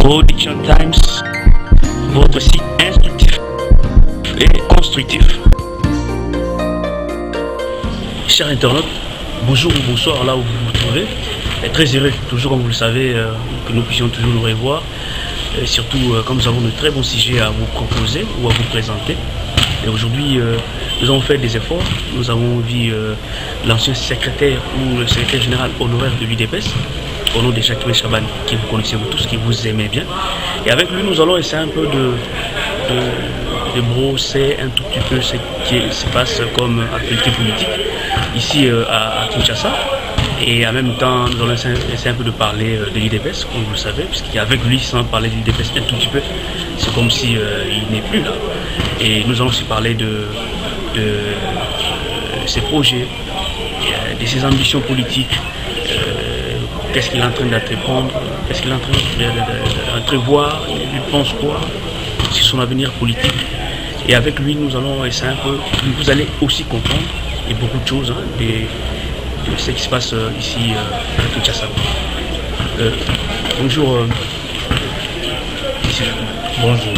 Production Times, votre site instructif et constructif. Chers internautes, bonjour ou bonsoir là où vous vous trouvez. Très heureux, toujours comme vous le savez, que nous puissions toujours nous revoir. Et surtout, comme nous avons de très bons sujets à vous proposer ou à vous présenter. Et aujourd'hui, nous avons fait des efforts. Nous avons vu l'ancien secrétaire ou le secrétaire général honoraire de l'UDPS, au nom de Jacques Chaban, qui vous connaissez vous tous, qui vous aimez bien. Et avec lui, nous allons essayer un peu de brosser un tout petit peu ce qui se passe comme actualité politique ici à Kinshasa. Et en même temps, nous allons essayer un peu de parler de l'UDPS, comme vous le savez, puisqu'avec lui, sans parler de l'UDPS un tout petit peu, c'est comme si il n'est plus là. Et nous allons aussi parler de ses projets, de ses ambitions politiques, qu'est-ce qu'il est en train d'entreprendre, qu'est-ce qu'il est en train d'entrevoir, il pense quoi sur son avenir politique. Et avec lui, nous allons essayer un peu, vous allez aussi comprendre, et beaucoup de choses, de ce qui se passe ici à Kinshasa. Bonjour. Bonjour.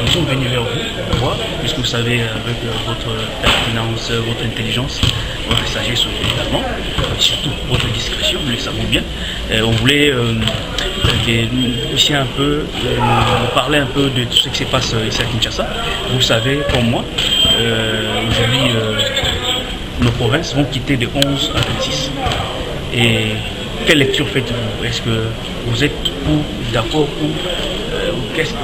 Nous sommes venus vers vous, moi, puisque vous savez, avec votre pertinence, votre intelligence, votre sagesse également, surtout votre discrétion, nous le savons bien. On voulait ici un peu parler un peu de tout ce qui se passe ici à Kinshasa. Vous savez, comme moi, aujourd'hui, nos provinces vont quitter de 11 à 26. Et quelle lecture faites-vous? Est-ce que vous êtes d'accord ou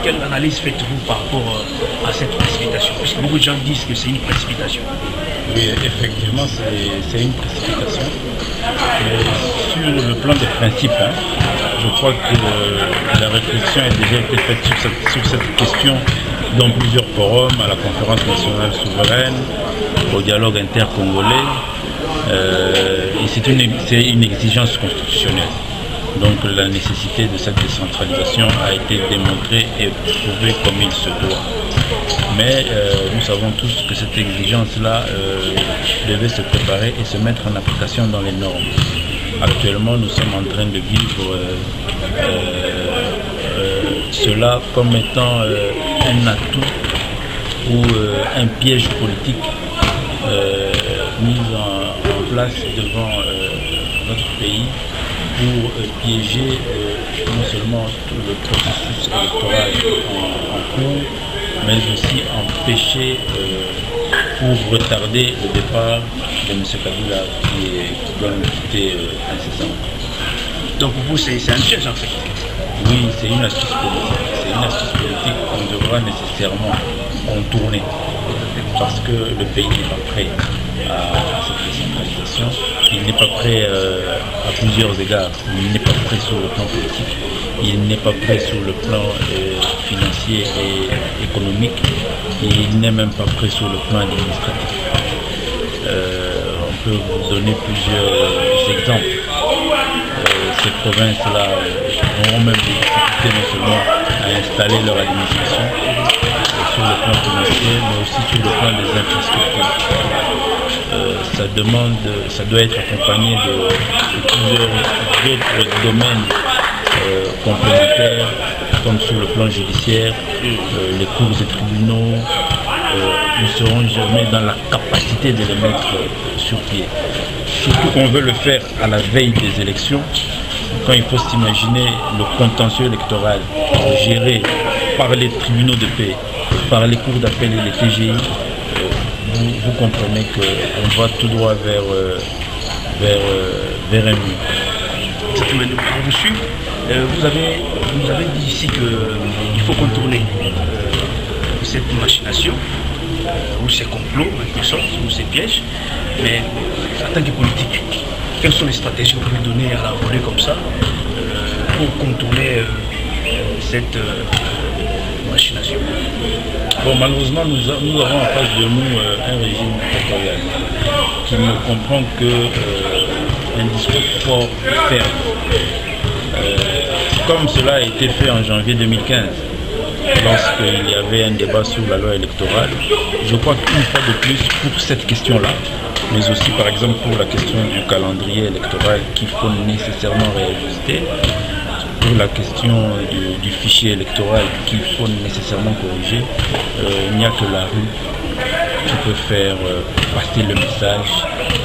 quelle analyse faites-vous par rapport à cette précipitation? Parce que beaucoup de gens disent que c'est une précipitation. Oui, effectivement, c'est une précipitation. Sur le plan des principes, je crois que la réflexion a déjà été faite sur cette question dans plusieurs forums, à la conférence nationale souveraine, au dialogue intercongolais. Et c'est une exigence constitutionnelle. Donc la nécessité de cette décentralisation a été démontrée et prouvée comme il se doit. Mais nous savons tous que cette exigence-là devait se préparer et se mettre en application dans les normes. Actuellement, nous sommes en train de vivre cela comme étant un atout ou un piège politique mis en place devant notre pays pour piéger non seulement tout le processus électoral en cours, mais aussi empêcher ou retarder le départ de M. Kabila qui doit nous quitter incessamment. Donc pour vous, c'est un piège en fait? Oui, c'est une astuce politique. C'est une astuce politique qu'on devra nécessairement contourner parce que le pays n'est pas prêt à cette décentralisation. Il n'est pas prêt à plusieurs égards. Il n'est pas prêt sur le plan politique. Il n'est pas prêt sur le plan financier et économique. Il n'est même pas prêt sur le plan administratif. On peut vous donner plusieurs exemples. Ces provinces-là auront même des difficultés non seulement à installer leur administration sur le plan financier, mais aussi sur le plan des infrastructures. Ça doit être accompagné de plusieurs autres domaines complémentaires, comme sur le plan judiciaire, les cours et tribunaux. Nous ne serons jamais dans la capacité de les mettre sur pied. Surtout qu'on veut le faire à la veille des élections, quand il faut s'imaginer le contentieux électoral géré par les tribunaux de paix, par les cours d'appel et les TGI, vous comprenez qu'on va tout droit vers un mur. Pour vous suivre, vous avez dit ici qu'il faut contourner cette machination, ou ces complots, en quelque sorte, ou ces pièges, mais en tant que politique, quelles sont les stratégies que vous pouvez donner à la volée comme ça pour contourner cette machination? Bon, malheureusement, nous avons en face de nous un régime dictatorial qui ne comprend qu'un discours fort et ferme. Comme cela a été fait en janvier 2015, lorsqu'il y avait un débat sur la loi électorale, je crois qu'une fois de plus, pour cette question-là, mais aussi par exemple pour la question du calendrier électoral qu'il faut nécessairement réajuster, pour sur la question du fichier électoral qu'il faut nécessairement corriger, il n'y a que la rue qui peut faire passer le message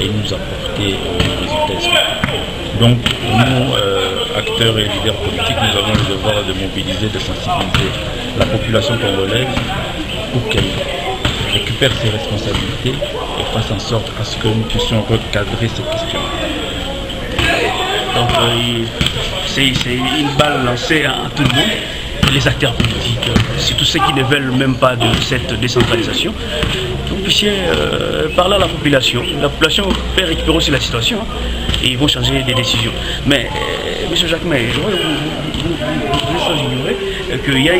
et nous apporter les résultats escomptés. Donc nous, acteurs et leaders politiques, nous avons le devoir de mobiliser, de sensibiliser la population congolaise pour qu'elle récupère ses responsabilités et fasse en sorte à ce que nous puissions recadrer ces questions. Donc c'est une balle lancée à tout le monde, les acteurs politiques, c'est tous ceux qui ne veulent même pas de cette décentralisation. Vous puissiez parler à la population fait récupérer aussi la situation et ils vont changer des décisions. Mais M. Jacques May, je vois vous sans ignorer qu'il y a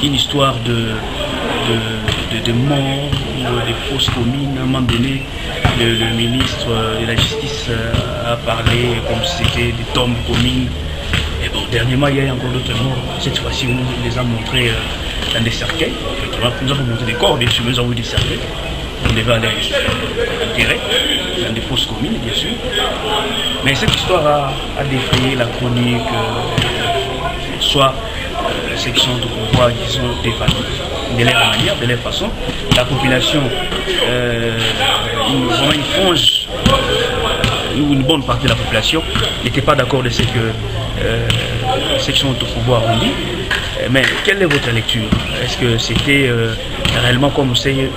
une histoire de mort ou des fausses communes. À un moment donné, le ministre de la Justice a parlé comme si c'était des tombes communes. Et bon, dernièrement, il y a encore d'autres morts. Cette fois-ci, on nous les a montrés dans des cercueils. Nous avons montré des corps, bien sûr, mais nous avons vu des cercueils. On devait aller enterrer dans des fausses communes, bien sûr. Mais cette histoire a défrayé la chronique, soit ceux qui sont au pouvoir, qui sont des familles, de leur manière, de leur façon. La population, vraiment une frange, une bonne partie de la population n'était pas d'accord de ce que ceux qui sont au pouvoir ont dit. Mais quelle est votre lecture? Est-ce que c'était réellement comme c'est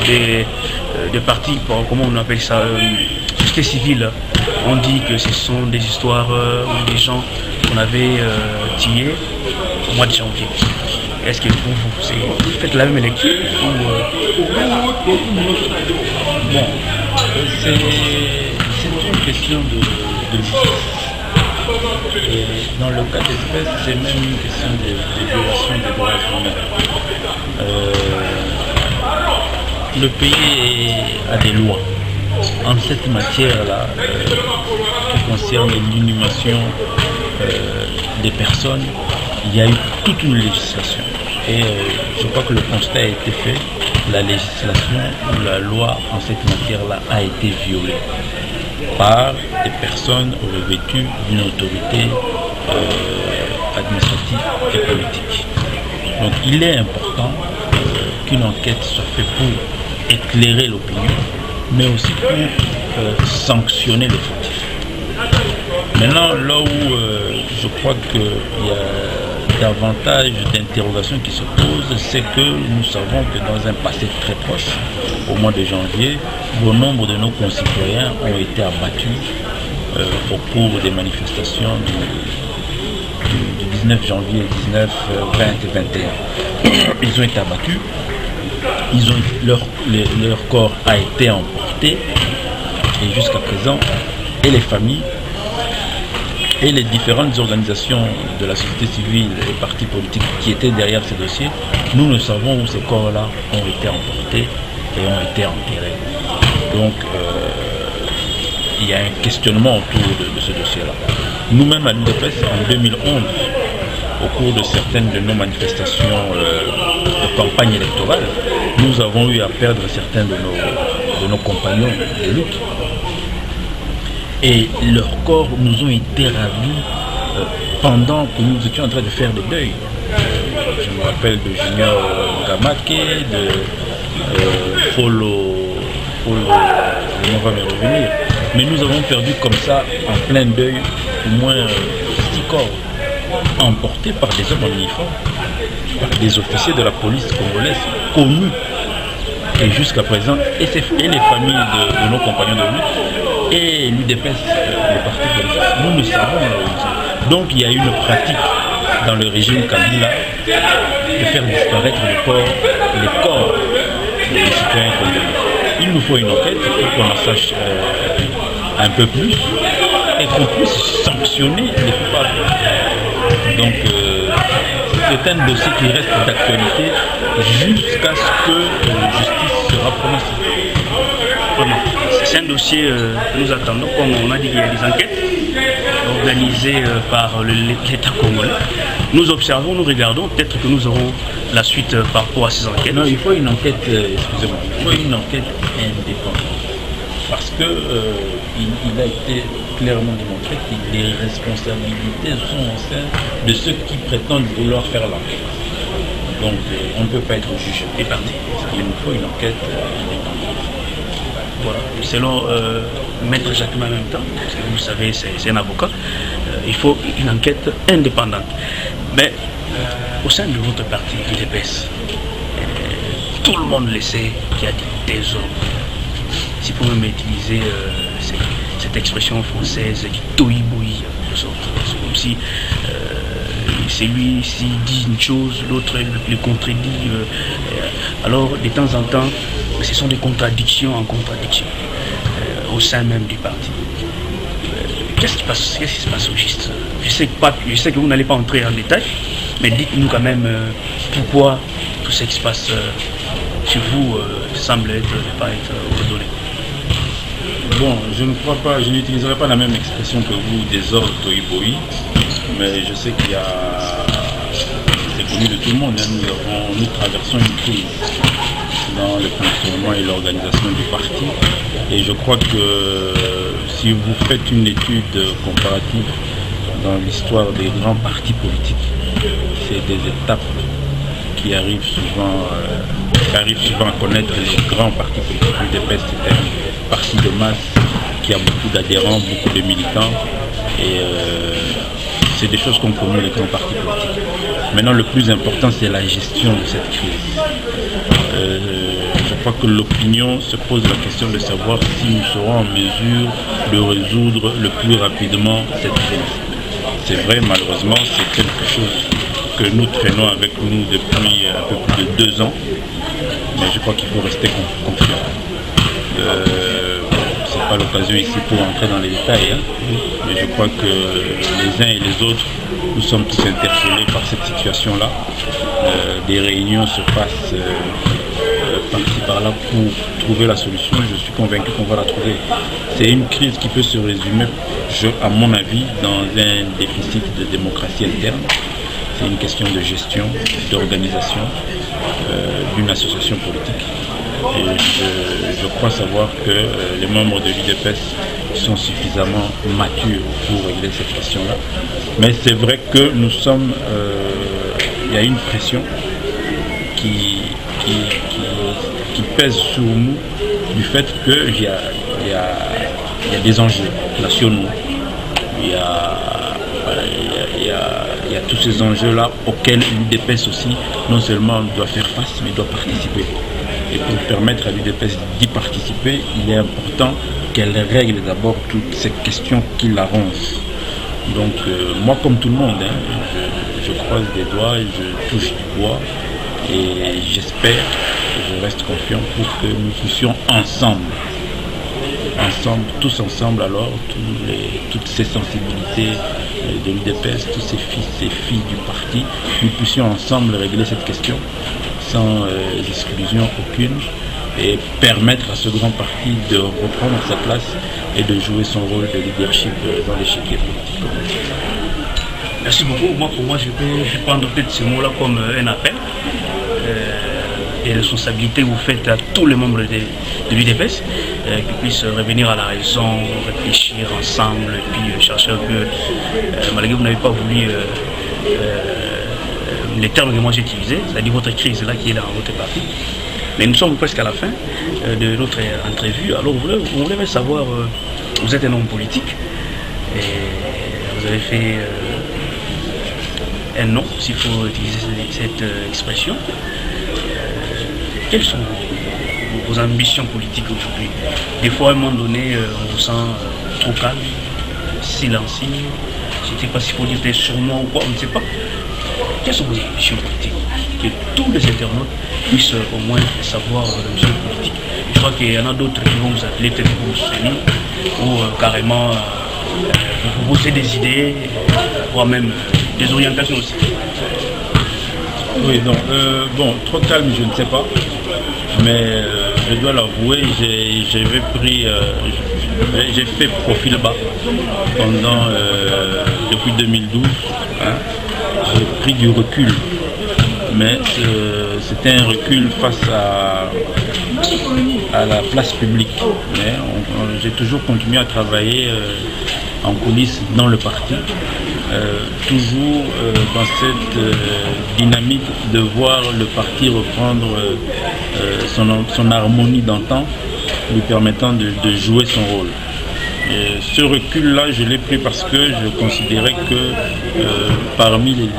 des partis, comment on appelle ça, société civile, on dit que ce sont des histoires où des gens qu'on avait tués au mois de janvier. Est-ce que pour vous, faites la même lecture Bon, c'est une question de justice. Et dans le cas d'espèce, c'est même une question de violation des droits humains. Le pays a des lois. En cette matière-là, qui concerne l'inhumation des personnes, il y a eu toute une législation. Et je crois que le constat a été fait. La législation ou la loi en cette matière-là a été violée par des personnes revêtues d'une autorité administrative et politique. Donc il est important qu'une enquête soit faite pour éclairer l'opinion, mais aussi pour sanctionner les fautifs. Maintenant, là où je crois qu'il y a davantage d'interrogations qui se posent, c'est que nous savons que dans un passé très proche, au mois de janvier, bon nombre de nos concitoyens ont été abattus au cours des manifestations du 19 janvier, 19, 20 et 21. Ils ont été abattus, leur corps a été emporté, et jusqu'à présent, et les familles, et les différentes organisations de la société civile et partis politiques qui étaient derrière ces dossiers, nous ne savons où ces corps-là ont été emportés et ont été enterrés. Donc, il y a un questionnement autour de ce dossier-là. Nous-mêmes, à l'UDPS, en 2011, au cours de certaines de nos manifestations de campagne électorale, nous avons eu à perdre certains de nos compagnons de lutte. Et leurs corps nous ont été ravis pendant que nous étions en train de faire des deuils. Je me rappelle de Junior Gamake, de Polo, on va me revenir. Mais nous avons perdu comme ça, en plein deuil, au moins 6 corps, emportés par des hommes en uniforme, par des officiers de la police congolaise connus. Et jusqu'à présent, et les familles de nos compagnons de lutte, et l'UDPS, le parti politique, nous ne savons. Donc il y a une pratique dans le régime Kabila de faire disparaître les corps des citoyens congolais. Il nous faut une enquête pour qu'on en sache un peu plus et qu'on puisse sanctionner les coupables. Donc c'est un dossier qui reste d'actualité jusqu'à ce que la justice sera prononcée. Vraiment. C'est un dossier que nous attendons, comme on a dit qu'il y a des enquêtes organisées par l'État congolais. Nous observons, nous regardons, peut-être que nous aurons la suite par rapport à ces enquêtes. Non, il faut une enquête, excusez-moi, il faut une enquête indépendante. Parce que il a été clairement démontré que les responsabilités sont au sein de ceux qui prétendent vouloir faire l'enquête. Donc on ne peut pas être juge et parti. Il nous faut une enquête indépendante. Voilà. Selon Maître Jacquemin en même temps, parce que vous le savez, c'est un avocat, il faut une enquête indépendante. Mais au sein de votre parti, l'UDPS, tout le monde le sait qu'il y a des désordres. Si vous même utiliser cette expression française du tohu-bohi, c'est comme si c'est lui, s'il dit une chose, l'autre le contredit. Alors, de temps en temps, ce sont des contradictions en contradiction au sein même du parti. Qu'est-ce qui se passe au juste? Je sais que vous n'allez pas entrer en détail, mais dites-nous quand même pourquoi tout ce qui se passe chez vous semble ne pas être ordonné. Bon, je n'utiliserai pas la même expression que vous, désordre, tohu-bohi, mais je sais qu'il y a, c'est connu de tout le monde, hein, nous traversons une crise dans le fonctionnement et l'organisation du parti, et je crois que si vous faites une étude comparative dans l'histoire des grands partis politiques, c'est des étapes qui arrivent souvent à connaître les grands partis politiques. L'UDPS, c'est un parti de masse qui a beaucoup d'adhérents, beaucoup de militants, et c'est des choses qu'ont connu les grands partis politiques. Maintenant, le plus important, c'est la gestion de cette crise. Je crois que l'opinion se pose la question de savoir si nous serons en mesure de résoudre le plus rapidement cette crise. C'est vrai, malheureusement, c'est quelque chose que nous traînons avec nous depuis un peu plus de 2 ans, mais je crois qu'il faut rester confiant. C'est pas l'occasion ici pour entrer dans les détails, mais je crois que les uns et les autres, nous sommes tous interpellés par cette situation-là. Des réunions se passent par-ci par-là pour trouver la solution. Je suis convaincu qu'on va la trouver. C'est une crise qui peut se résumer, à mon avis, dans un déficit de démocratie interne. C'est une question de gestion, d'organisation d'une association politique. Et je crois savoir que les membres de l'UDPS sont suffisamment matures pour régler cette question-là. Mais c'est vrai que nous sommes... il y a une pression qui pèse sur nous du fait qu'il y a des enjeux nationaux. Il y a tous ces enjeux-là auxquels l'UDPS aussi, non seulement doit faire face, mais doit participer. Et pour permettre à l'UDPS d'y participer, il est important qu'elle règle d'abord toutes ces questions qui l'arrangent. Donc moi, comme tout le monde, je croise des doigts, je touche du bois et j'espère et je reste confiant pour que nous puissions tous ensemble alors, toutes ces sensibilités de l'UDPS, tous ces fils et filles du parti, nous puissions ensemble régler cette question sans exclusion aucune et permettre à ce grand parti de reprendre sa place et de jouer son rôle de leadership dans l'échiquier politique. Merci beaucoup. Pour moi, je peux prendre peut-être ce mot-là comme un appel. Des responsabilités que vous faites à tous les membres de l'UDPS, qu'ils puissent revenir à la raison, réfléchir ensemble, et puis chercher un peu, malgré que vous n'avez pas voulu les termes que moi j'ai utilisés, c'est-à-dire votre crise là qui est dans votre parti. Mais nous sommes presque à la fin de notre entrevue. Alors on voulait savoir, vous êtes un homme politique, et vous avez fait un nom, s'il faut utiliser cette expression. Quelles sont vos ambitions politiques aujourd'hui? Des fois, à un moment donné, on vous sent trop calme, silencieux. Je ne sais pas s'il faut dire des surnoms ou quoi, on ne sait pas. Quelles sont vos ambitions politiques? Que tous les internautes puissent au moins savoir vos ambitions politiques. Je crois qu'il y en a d'autres qui vont vous appeler, peut-être pour vous soutenir, ou carrément vous proposer des idées, voire même des orientations aussi. Oui, donc, trop calme, je ne sais pas, mais je dois l'avouer, j'ai fait profil bas pendant, depuis 2012, j'ai pris du recul, mais c'était un recul face à la place publique. Mais j'ai toujours continué à travailler en coulisses dans le parti, toujours dans cette dynamique de voir le parti reprendre son harmonie d'antan, lui permettant de jouer son rôle. Et ce recul-là, je l'ai pris parce que je considérais que parmi les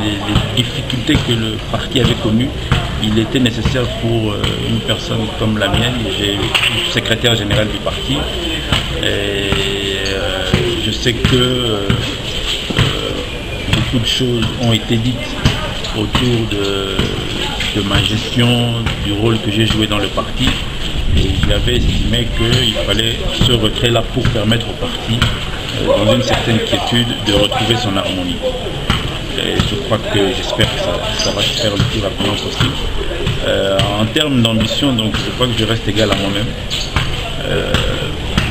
difficultés que le parti avait connues, il était nécessaire pour une personne comme la mienne, j'ai été secrétaire général du parti, et je sais que beaucoup de choses ont été dites autour de ma gestion, du rôle que j'ai joué dans le parti. Et j'avais estimé qu'il fallait ce retrait-là pour permettre au parti, dans une certaine quiétude, de retrouver son harmonie. Et je crois que j'espère que ça va se faire le plus rapidement possible. En termes d'ambition, donc je crois que je reste égal à moi-même,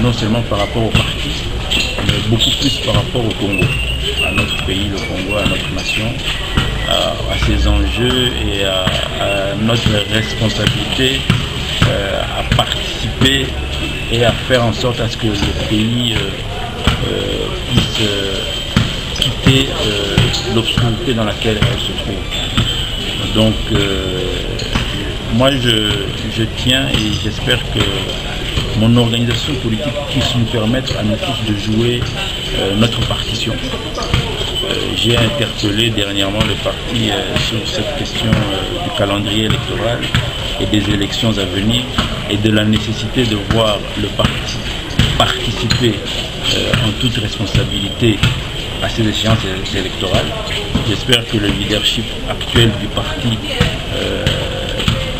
non seulement par rapport au parti, mais beaucoup plus par rapport au Congo, à notre pays, le Congo, à notre nation, à ses enjeux et à notre responsabilité à participer et à faire en sorte à ce que le pays puisse quitter l'obscurité dans laquelle elle se trouve. Donc moi je tiens et j'espère que mon organisation politique puisse nous permettre à nous tous de jouer notre partition. J'ai interpellé dernièrement le parti sur cette question du calendrier électoral et des élections à venir et de la nécessité de voir le parti participer en toute responsabilité à ces échéances électorales. J'espère que le leadership actuel du parti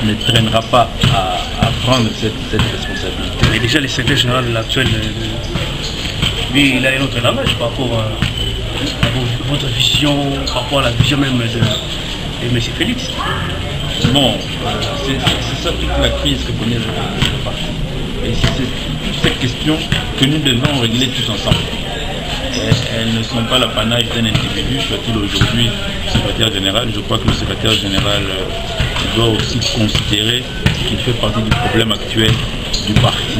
ne traînera pas à prendre cette responsabilité. Mais déjà, le secrétaire général actuel, lui, il a un autre langage par rapport à votre vision, par rapport à la vision même de M. Félix. Bon, c'est ça toute la crise que connaît le parti. Et c'est toutes ces questions que nous devons régler tous ensemble. Elles ne sont pas l'apanage d'un individu, soit-il aujourd'hui secrétaire général. Je crois que le secrétaire général doit aussi considérer qu'il fait partie du problème actuel du parti.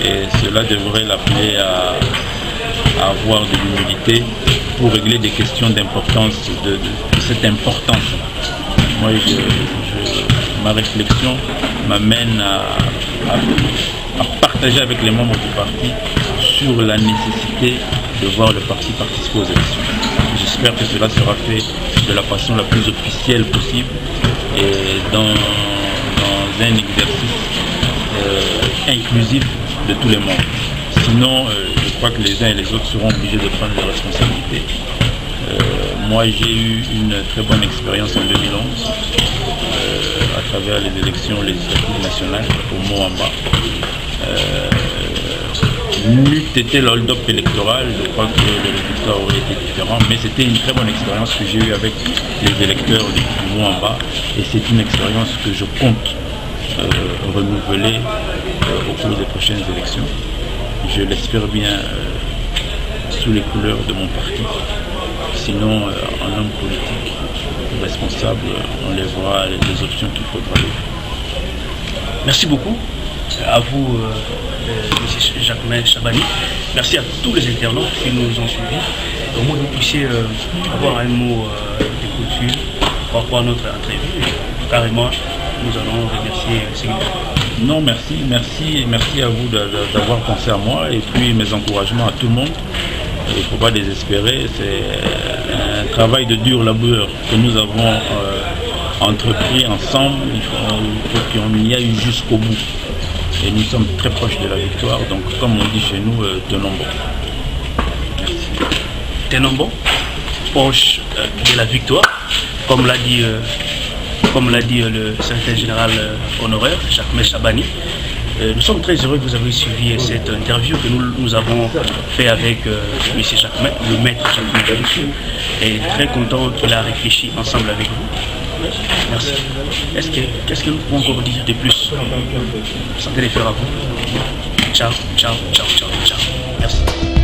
Et cela devrait l'appeler à avoir de l'humilité pour régler des questions d'importance, de cette importance. Moi, ma réflexion m'amène à partager avec les membres du parti sur la nécessité de voir le parti participer aux élections. J'espère que cela sera fait de la façon la plus officielle possible et dans un exercice inclusif de tous les membres. Sinon, je crois que les uns et les autres seront obligés de prendre leurs responsabilités. Moi, j'ai eu une très bonne expérience en 2011 à travers les élections législatives nationales au Moamba. N'eût été le hold-up électoral, je crois que le résultat aurait été différent, mais c'était une très bonne expérience que j'ai eue avec les électeurs du Moamba et c'est une expérience que je compte renouveler au cours des prochaines élections. Je l'espère bien sous les couleurs de mon parti. Sinon, en homme politique responsable, on les verra les options qu'il faudra lever. Merci beaucoup à vous, M. Jacquemain Chabani. Merci à tous les internautes qui nous ont suivis. Au moins, vous puissiez avoir un mot de clôture par rapport à notre entrevue. Et carrément, nous allons remercier Séguin. Non, merci à vous d'avoir pensé à moi et puis mes encouragements à tout le monde. Il ne faut pas désespérer, c'est un travail de dur laboureur que nous avons entrepris ensemble. Il faut qu'on y aille jusqu'au bout. Et nous sommes très proches de la victoire, donc comme on dit chez nous, tenons bon. Merci. Tenons bon, proche de la victoire, comme l'a dit le secrétaire général honoraire, Jacquemain Chabani. Nous sommes très heureux que vous avez suivi cette interview que nous avons fait avec M. Jacquemain, le maître Jacquemain, et très content qu'il a réfléchi ensemble avec vous. Merci. Qu'est-ce que nous pouvons encore dire de plus? Santé les faire à vous. Ciao, ciao, ciao, ciao, ciao. Merci.